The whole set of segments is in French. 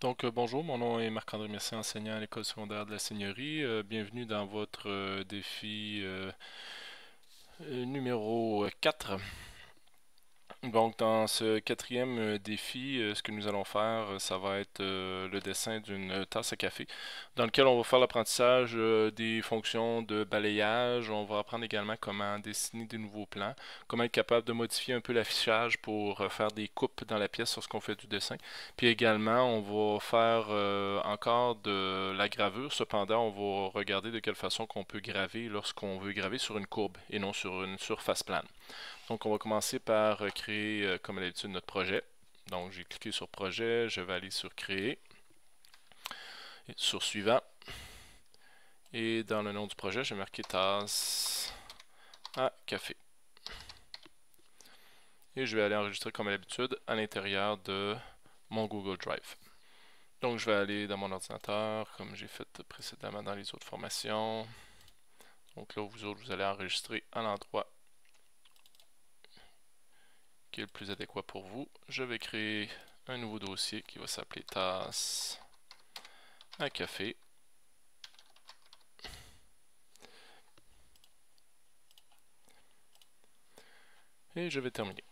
Bonjour, mon nom est Marc-André Mercier, enseignant à l'école secondaire de la Seigneurie. Bienvenue dans votre défi numéro 4. Donc, dans ce quatrième défi, ce que nous allons faire, ça va être le dessin d'une tasse à café, dans lequel on va faire l'apprentissage des fonctions de balayage. On va apprendre également comment dessiner des nouveaux plans, comment être capable de modifier un peu l'affichage pour faire des coupes dans la pièce lorsqu'on fait du dessin. Puis également, on va faire encore de la gravure. Cependant, on va regarder de quelle façon qu'on peut graver lorsqu'on veut graver sur une courbe et non sur une surface plane. Donc, on va commencer par créer, comme d'habitude, notre projet. Donc, j'ai cliqué sur projet, je vais aller sur créer, et sur suivant. Et dans le nom du projet, je vais marquer tasse à café. Et je vais aller enregistrer comme d'habitude à l'intérieur de mon Google Drive. Donc, je vais aller dans mon ordinateur, comme j'ai fait précédemment dans les autres formations. Donc là, vous autres, vous allez enregistrer à l'endroit qui est le plus adéquat pour vous. Je vais créer un nouveau dossier qui va s'appeler tasse à café. Et je vais terminer.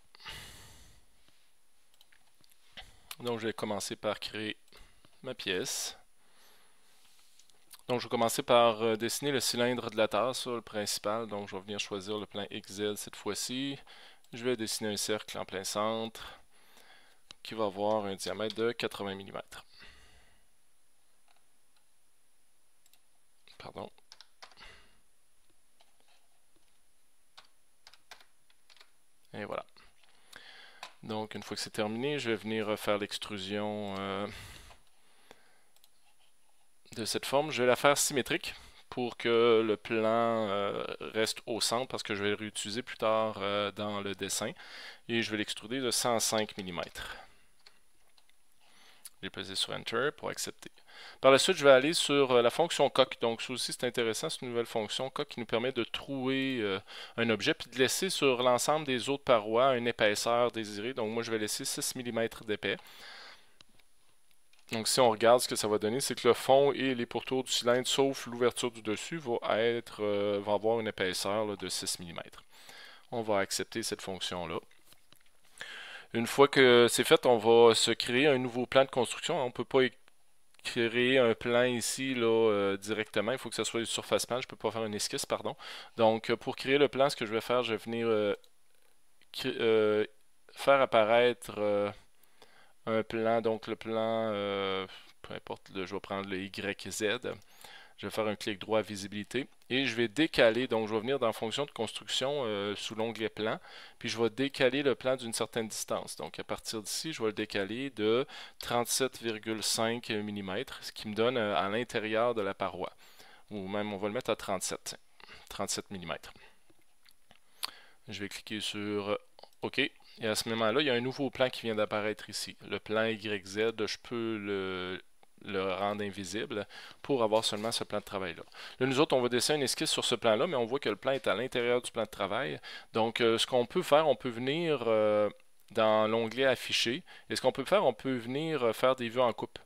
Donc, je vais commencer par créer ma pièce. Donc, je vais commencer par dessiner le cylindre de la tasse, le principal. Donc, je vais venir choisir le plan XZ cette fois-ci. Je vais dessiner un cercle en plein centre qui va avoir un diamètre de 80 mm. Pardon. Et voilà. Donc, une fois que c'est terminé, je vais venir faire l'extrusion de cette forme. Je vais la faire symétrique pour que le plan reste au centre parce que je vais le réutiliser plus tard dans le dessin. Et je vais l'extruder de 105 mm. Je vais peser sur Enter pour accepter. Par la suite, je vais aller sur la fonction coque. Donc, ça aussi, c'est intéressant, c'est une nouvelle fonction coque qui nous permet de trouver un objet puis de laisser sur l'ensemble des autres parois une épaisseur désirée. Donc, moi, je vais laisser 6 mm d'épais. Donc, si on regarde, ce que ça va donner, c'est que le fond et les pourtours du cylindre, sauf l'ouverture du dessus, vont avoir une épaisseur là, de 6 mm. On va accepter cette fonction-là. Une fois que c'est fait, on va se créer un nouveau plan de construction. On ne peut pas créer un plan ici là, directement. Il faut que ce soit une surface plan. Je ne peux pas faire une esquisse, pardon. Donc, pour créer le plan, ce que je vais faire, je vais venir faire apparaître un plan. Donc, le plan, peu importe, là, je vais prendre le YZ. Je vais faire un clic droit visibilité et je vais décaler. Donc, je vais venir dans fonction de construction sous l'onglet plan. Puis, je vais décaler le plan d'une certaine distance. Donc, à partir d'ici, je vais le décaler de 37,5 mm, ce qui me donne à l'intérieur de la paroi. Ou même, on va le mettre à 37 mm. Je vais cliquer sur OK. Et à ce moment-là, il y a un nouveau plan qui vient d'apparaître ici. Le plan YZ, je peux le rendre invisible pour avoir seulement ce plan de travail-là. Là, nous autres, on va dessiner une esquisse sur ce plan-là, mais on voit que le plan est à l'intérieur du plan de travail. Donc, ce qu'on peut faire, on peut venir dans l'onglet Afficher. Et ce qu'on peut faire, on peut venir faire des vues en coupe.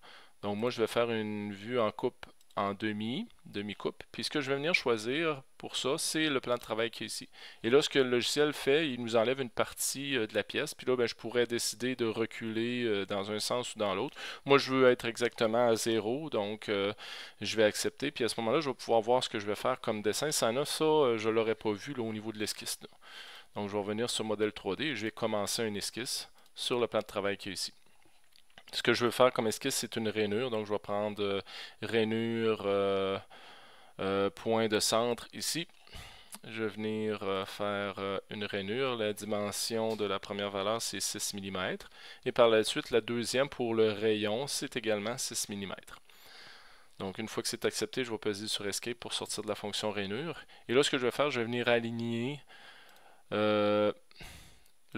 Donc, moi, je vais faire une vue en coupe en demi-coupe. Puis ce que je vais venir choisir pour ça, c'est le plan de travail qui est ici. Et là, ce que le logiciel fait, il nous enlève une partie de la pièce. Puis là, ben, je pourrais décider de reculer dans un sens ou dans l'autre. Moi, je veux être exactement à 0, donc je vais accepter. Puis à ce moment-là, je vais pouvoir voir ce que je vais faire comme dessin. Ça, je ne l'aurais pas vu là, au niveau de l'esquisse. Donc, je vais revenir sur modèle 3D et je vais commencer une esquisse sur le plan de travail qui est ici. Ce que je veux faire comme esquisse, c'est une rainure. Donc, je vais prendre rainure point de centre ici. Je vais venir faire une rainure. La dimension de la première valeur, c'est 6 mm. Et par la suite, la deuxième pour le rayon, c'est également 6 mm. Donc, une fois que c'est accepté, je vais peser sur Escape pour sortir de la fonction rainure. Et là, ce que je vais faire, je vais venir aligner le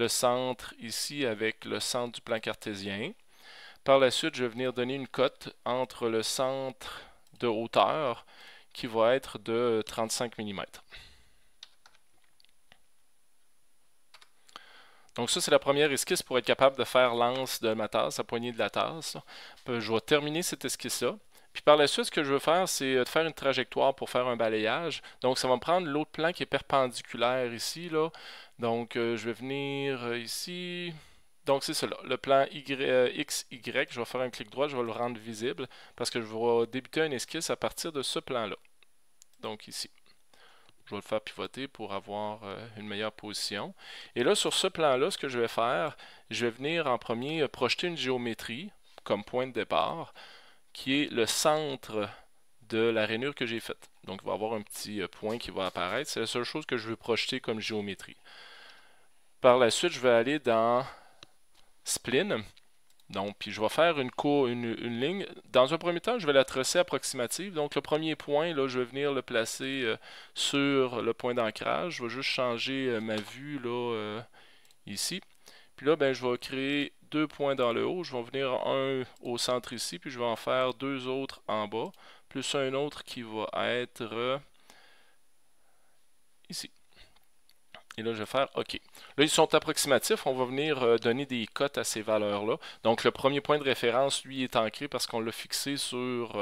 centre ici avec le centre du plan cartésien. Par la suite, je vais venir donner une cote entre le centre de hauteur qui va être de 35 mm. Donc ça, c'est la première esquisse pour être capable de faire l'anse de ma tasse, la poignée de la tasse. Je vais terminer cette esquisse-là. Puis par la suite, ce que je veux faire, c'est de faire une trajectoire pour faire un balayage. Donc ça va me prendre l'autre plan qui est perpendiculaire ici, là. Donc je vais venir ici. Donc c'est cela, le plan XY, je vais faire un clic droit, je vais le rendre visible parce que je vais débuter une esquisse à partir de ce plan-là. Donc ici. Je vais le faire pivoter pour avoir une meilleure position. Et là, sur ce plan-là, ce que je vais faire, je vais venir en premier projeter une géométrie comme point de départ, qui est le centre de la rainure que j'ai faite. Donc, il va y avoir un petit point qui va apparaître. C'est la seule chose que je veux projeter comme géométrie. Par la suite, je vais aller dans Spline. Donc, puis je vais faire une ligne. Dans un premier temps, je vais la tracer approximative. Donc, le premier point, là, je vais venir le placer sur le point d'ancrage. Je vais juste changer ma vue là, ici. Puis là, ben, je vais créer deux points dans le haut. Je vais venir un au centre ici, puis je vais en faire deux autres en bas, plus un autre qui va être ici. Et là, je vais faire OK. Là, ils sont approximatifs. On va venir donner des cotes à ces valeurs-là. Donc, le premier point de référence, lui, est ancré parce qu'on l'a fixé sur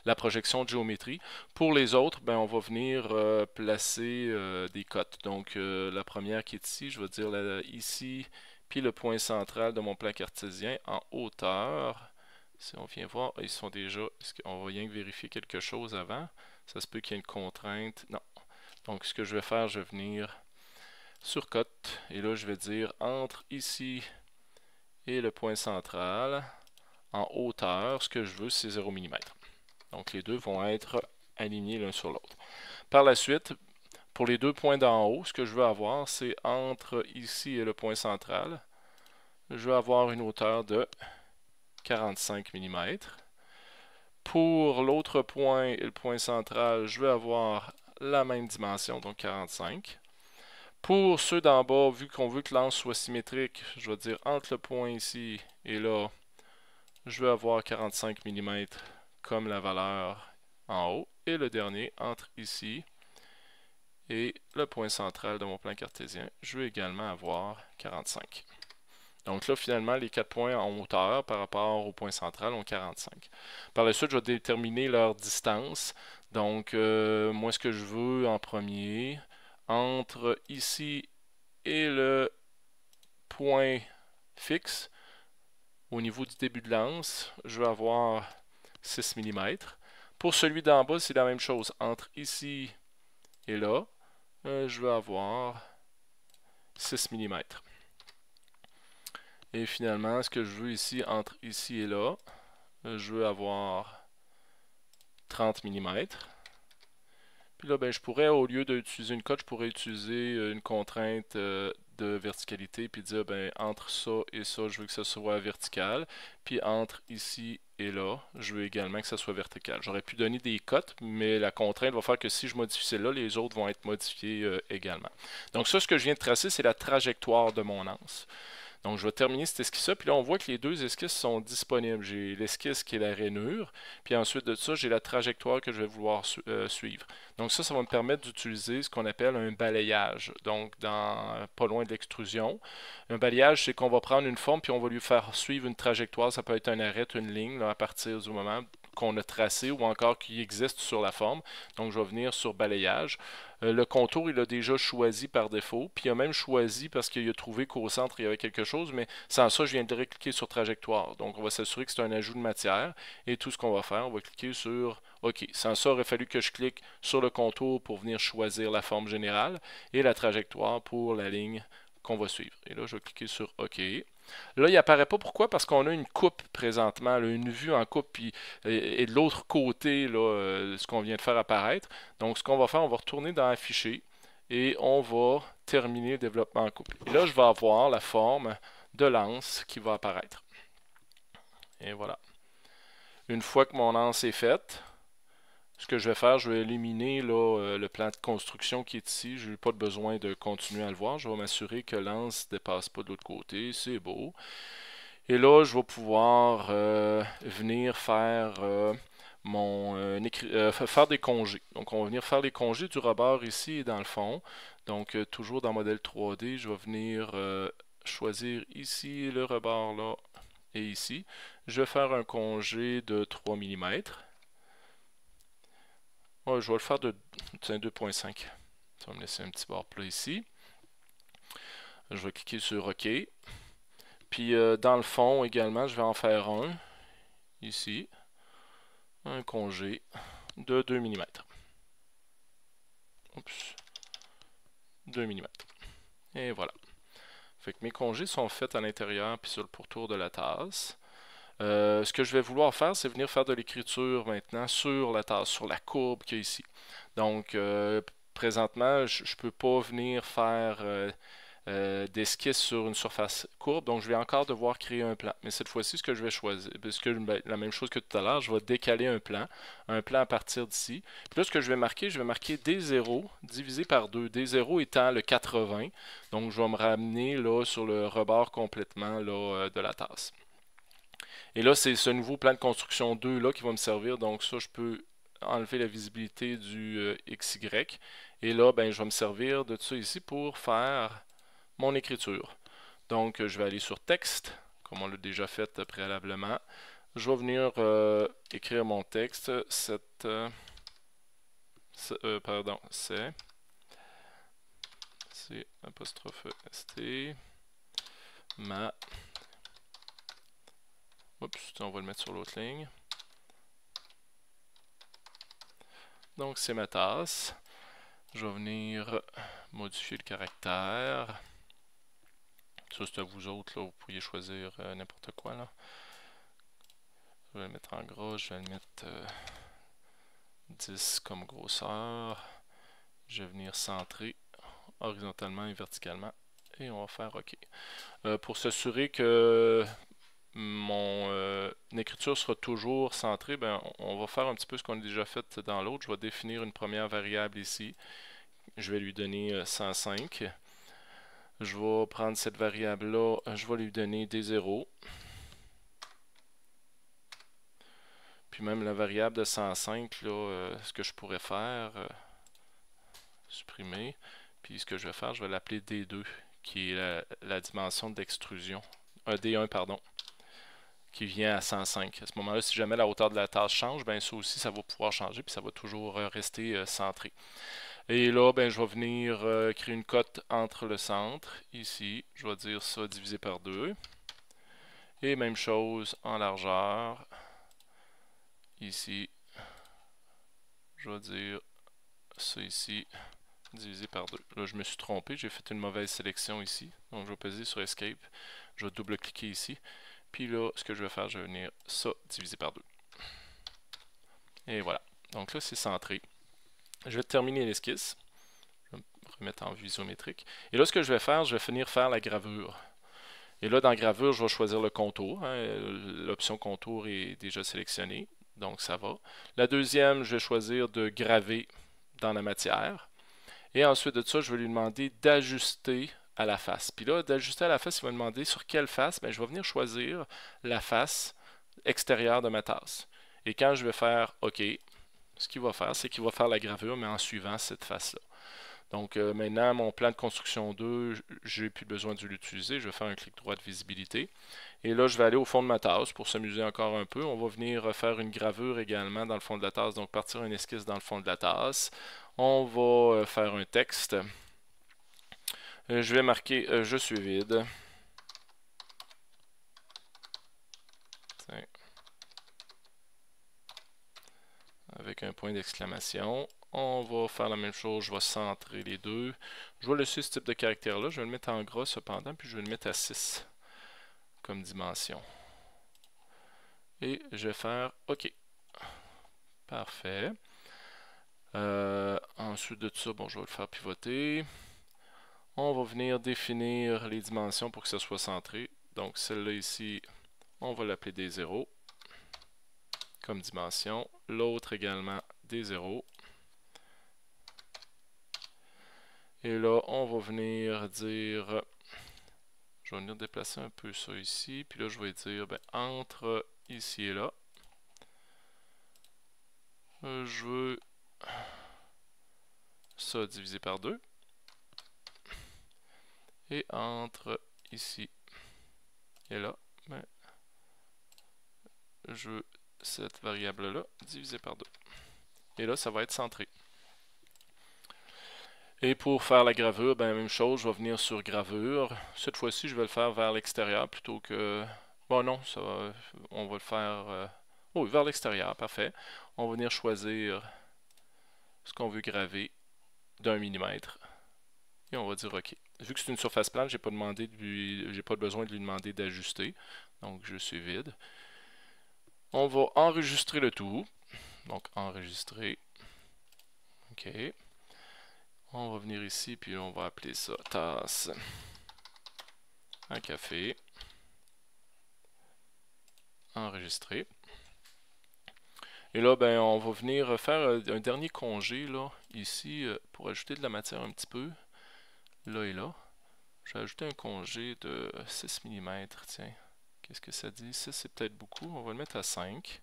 la projection de géométrie. Pour les autres, ben, on va venir placer des cotes. Donc, la première qui est ici, je vais dire ici, puis le point central de mon plan cartésien en hauteur. Si on vient voir, ils sont déjà... On va rien que vérifier quelque chose avant. Ça se peut qu'il y ait une contrainte. Non. Donc, ce que je vais faire, je vais venir sur cote. Et là, je vais dire entre ici et le point central, en hauteur, ce que je veux, c'est 0 mm. Donc, les deux vont être alignés l'un sur l'autre. Par la suite, pour les deux points d'en haut, ce que je veux avoir, c'est entre ici et le point central, je vais avoir une hauteur de 45 mm. Pour l'autre point et le point central, je vais avoir la même dimension, donc 45. Pour ceux d'en bas, vu qu'on veut que l'anse soit symétrique, je vais dire entre le point ici et là, je vais avoir 45 mm comme la valeur en haut. Et le dernier, entre ici et le point central de mon plan cartésien, je vais également avoir 45. Donc là, finalement, les 4 points en hauteur par rapport au point central ont 45. Par la suite, je vais déterminer leur distance. Donc, moi, ce que je veux en premier, entre ici et le point fixe, au niveau du début de l'anse, je vais avoir 6 mm. Pour celui d'en bas, c'est la même chose. Entre ici et là, je vais avoir 6 mm. Et finalement, ce que je veux ici, entre ici et là, je veux avoir 30 mm. Puis là, ben, je pourrais, au lieu d'utiliser une cote, je pourrais utiliser une contrainte de verticalité, puis dire, ben, entre ça et ça, je veux que ça soit vertical. Puis entre ici et là, je veux également que ça soit vertical. J'aurais pu donner des cotes, mais la contrainte va faire que si je modifie celle-là, les autres vont être modifiés également. Donc ça, ce que je viens de tracer, c'est la trajectoire de mon anse. Donc, je vais terminer cette esquisse-là. Puis là, on voit que les deux esquisses sont disponibles. J'ai l'esquisse qui est la rainure. Puis ensuite de ça, j'ai la trajectoire que je vais vouloir suivre. Donc ça va me permettre d'utiliser ce qu'on appelle un balayage. Donc, pas loin de l'extrusion. Un balayage, c'est qu'on va prendre une forme puis on va lui faire suivre une trajectoire. Ça peut être un arrêt, une ligne, là, à partir du moment qu'on a tracé ou encore qui existe sur la forme. Donc, je vais venir sur balayage. Le contour, il a déjà choisi par défaut. Puis, il a même choisi parce qu'il a trouvé qu'au centre, il y avait quelque chose. Mais sans ça, je viens de cliquer sur trajectoire. Donc, on va s'assurer que c'est un ajout de matière. Et tout ce qu'on va faire, on va cliquer sur OK. Sans ça, il aurait fallu que je clique sur le contour pour venir choisir la forme générale et la trajectoire pour la ligne qu'on va suivre. Et là, je vais cliquer sur OK. Là, il n'apparaît pas. Pourquoi? Parce qu'on a une coupe présentement, là, une vue en coupe, puis, et de l'autre côté, là, ce qu'on vient de faire apparaître. Donc, ce qu'on va faire, on va retourner dans Afficher et on va terminer le développement en coupe. Et là, je vais avoir la forme de l'anse qui va apparaître. Et voilà. Une fois que mon anse est faite, ce que je vais faire, je vais éliminer là, le plan de construction qui est ici. Je n'ai pas besoin de continuer à le voir. Je vais m'assurer que l'anse ne dépasse pas de l'autre côté. C'est beau. Et là, je vais pouvoir venir faire faire des congés. Donc, on va venir faire les congés du rebord ici et dans le fond. Donc, toujours dans modèle 3D, je vais venir choisir ici le rebord là et ici. Je vais faire un congé de 3 mm. Ouais, je vais le faire de 2.5. Ça va me laisser un petit bord plat ici. Je vais cliquer sur OK. Puis dans le fond également, je vais en faire un ici. Un congé de 2 mm. Oups. 2 mm. Et voilà. Fait que mes congés sont faits à l'intérieur puis sur le pourtour de la tasse. Ce que je vais vouloir faire, c'est venir faire de l'écriture maintenant sur la tasse, sur la courbe qu'il y a ici. Donc, présentement, je ne peux pas venir faire d'esquisse sur une surface courbe, donc je vais encore devoir créer un plan. Mais cette fois-ci, ce que je vais choisir, la même chose que tout à l'heure, je vais décaler un plan à partir d'ici. Puis là, ce que je vais marquer D0 divisé par 2, D0 étant le 80, donc je vais me ramener là sur le rebord complètement là, de la tasse. Et là, c'est ce nouveau plan de construction 2 là qui va me servir, donc ça, je peux enlever la visibilité du XY. Et là, ben, je vais me servir de ça ici pour faire mon écriture. Donc, je vais aller sur texte, comme on l'a déjà fait préalablement. Je vais venir écrire mon texte. Pardon, c'est apostrophe st ma. Oups, on va le mettre sur l'autre ligne. Donc, c'est ma tasse. Je vais venir modifier le caractère. Ça, c'est à vous autres, là. Vous pourriez choisir n'importe quoi, là. Je vais le mettre en gras, je vais le mettre 10 comme grosseur. Je vais venir centrer horizontalement et verticalement. Et on va faire OK. Pour s'assurer que mon écriture sera toujours centrée, ben, on va faire un petit peu ce qu'on a déjà fait dans l'autre. Je vais définir une première variable ici. Je vais lui donner 105. Je vais prendre cette variable-là, je vais lui donner des 0. Puis même la variable de 105, là, ce que je pourrais faire, supprimer. Puis ce que je vais faire, je vais l'appeler D2, qui est la dimension d'extrusion. D1, pardon, qui vient à 105. À ce moment-là, si jamais la hauteur de la tâche change, ben ça aussi, ça va pouvoir changer, puis ça va toujours rester centré. Et là, ben, je vais venir créer une cote entre le centre, ici. Je vais dire ça divisé par 2. Et même chose en largeur. Ici, je vais dire ça ici, divisé par 2. Là, je me suis trompé, j'ai fait une mauvaise sélection ici. Donc, je vais peser sur Escape. Je vais double-cliquer ici. Puis là, ce que je vais faire, je vais venir ça divisé par 2. Et voilà. Donc là, c'est centré. Je vais terminer l'esquisse. Je vais me remettre en vue isométrique. Et là, ce que je vais faire, je vais finir faire la gravure. Et là, dans gravure, je vais choisir le contour. Hein. L'option contour est déjà sélectionnée. Donc, ça va. La deuxième, je vais choisir de graver dans la matière. Et ensuite de ça, je vais lui demander d'ajuster à la face. Puis là, d'ajuster à la face, il va me demander sur quelle face. Bien, je vais venir choisir la face extérieure de ma tasse. Et quand je vais faire OK, ce qu'il va faire, c'est qu'il va faire la gravure, mais en suivant cette face-là. Donc maintenant, mon plan de construction 2, j'ai plus besoin de l'utiliser. Je vais faire un clic droit de visibilité. Et là, je vais aller au fond de ma tasse pour s'amuser encore un peu. On va venir faire une gravure également dans le fond de la tasse. Donc partir une esquisse dans le fond de la tasse. On va faire un texte. Je vais marquer je suis vide. Avec un point d'exclamation. On va faire la même chose, je vais centrer les deux. Je vais laisser ce type de caractère-là, je vais le mettre en gras cependant, puis je vais le mettre à 6 comme dimension. Et je vais faire OK. Parfait. Ensuite de ça, bon, je vais le faire pivoter. On va venir définir les dimensions pour que ça soit centré. Donc celle-là ici, on va l'appeler D0 comme dimension. L'autre également D0. Et là, on va venir dire, je vais venir déplacer un peu ça ici, puis là, je vais dire, ben, entre ici et là, je veux ça divisé par 2. Et entre ici et là, ben, je veux cette variable-là divisée par 2. Et là, ça va être centré. Et pour faire la gravure, ben, même chose, je vais venir sur gravure. Cette fois-ci, je vais le faire vers l'extérieur plutôt que... Bon non, ça va, on va le faire... Oui, vers l'extérieur, parfait. On va venir choisir ce qu'on veut graver d'1 millimètre. Et on va dire OK. Vu que c'est une surface plate, j'ai pas besoin de lui demander d'ajuster. Donc je suis vide. On va enregistrer le tout. Donc enregistrer. OK. On va venir ici, puis on va appeler ça tasse à café. Enregistrer. Et là, ben, on va venir faire un dernier congé, là, ici, pour ajouter de la matière un petit peu. Là et là. Je vais ajouter un congé de 6 mm. Tiens, qu'est-ce que ça dit? 6, c'est peut-être beaucoup. On va le mettre à 5.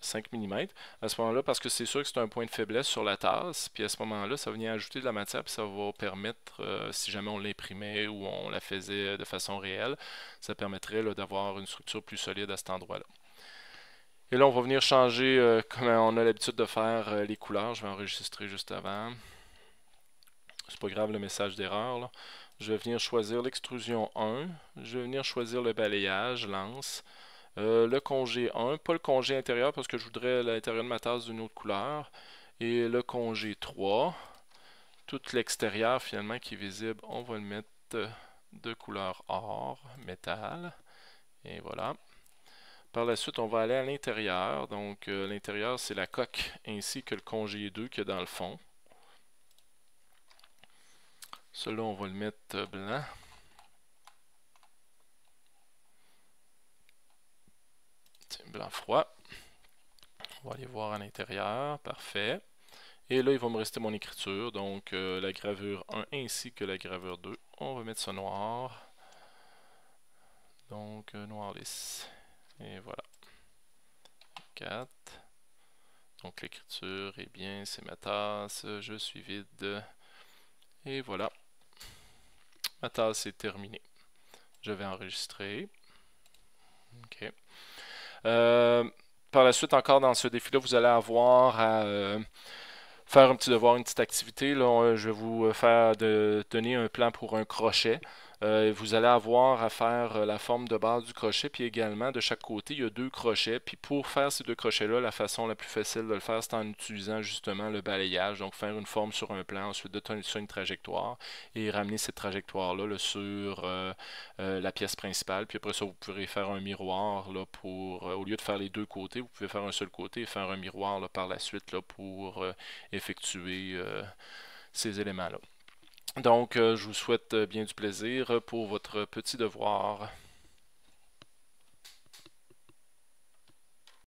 5 mm. À ce moment-là, parce que c'est sûr que c'est un point de faiblesse sur la tasse, puis à ce moment-là, ça va venir ajouter de la matière, puis ça va permettre, si jamais on l'imprimait ou on la faisait de façon réelle, ça permettrait d'avoir une structure plus solide à cet endroit-là. Et là, on va venir changer, comme on a l'habitude de faire, les couleurs. Je vais enregistrer juste avant. C'est pas grave le message d'erreur. Je vais venir choisir l'extrusion 1. Je vais venir choisir le balayage, lance. Le congé 1, pas le congé intérieur parce que je voudrais l'intérieur de ma tasse d'une autre couleur. Et le congé 3, tout l'extérieur finalement qui est visible, on va le mettre de couleur or, métal. Et voilà. Par la suite, on va aller à l'intérieur. Donc, l'intérieur, c'est la coque ainsi que le congé 2 qu'il y a dans le fond. Celui-là, on va le mettre blanc. Tiens, blanc froid. On va aller voir à l'intérieur. Parfait. Et là, il va me rester mon écriture. Donc, la gravure 1 ainsi que la gravure 2. On va mettre ça noir. Donc, noir lisse. Et voilà. 4. Donc, l'écriture est bien. C'est ma tasse. Je suis vide. Et voilà. Ma tasse est terminée. Je vais enregistrer. OK. Par la suite, encore dans ce défi-là, vous allez avoir à faire un petit devoir, une petite activité. Là, je vais vous faire donner un plan pour un crochet. Vous allez avoir à faire la forme de base du crochet, puis également de chaque côté, il y a 2 crochets. Puis pour faire ces 2 crochets-là, la façon la plus facile de le faire, c'est en utilisant justement le balayage. Donc faire une forme sur un plan, ensuite de sur une trajectoire et ramener cette trajectoire-là là, sur la pièce principale. Puis après ça, vous pourrez faire un miroir là, pour, au lieu de faire les 2 côtés, vous pouvez faire un seul côté et faire un miroir là, par la suite là, pour effectuer ces éléments-là. Donc, je vous souhaite bien du plaisir pour votre petit devoir.